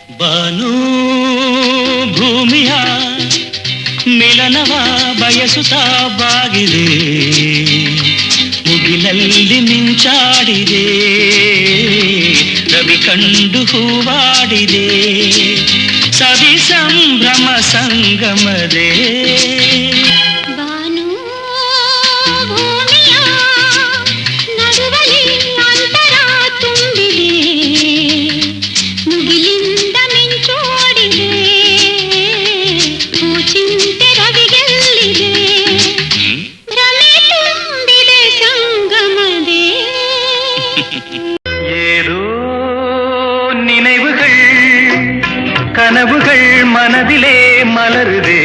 ಬಾನು ಭೂಮಿಯ ಮಿಲನವ ಬಯಸುತ್ತಾ ಬಾಗಿದೆ, ಮುಗಿಲಲ್ಲಿ ಮಿಂಚಾಡಿದೆ, ರವಿ ಕಂಡು ಹೂವಾಡಿದೆ, ಸವಿ ಸಂಭ್ರಮ ಸಂಗಮದೇ. ஏதோ நினைவுகள் கனவுகள் மனதிலே மலருதே.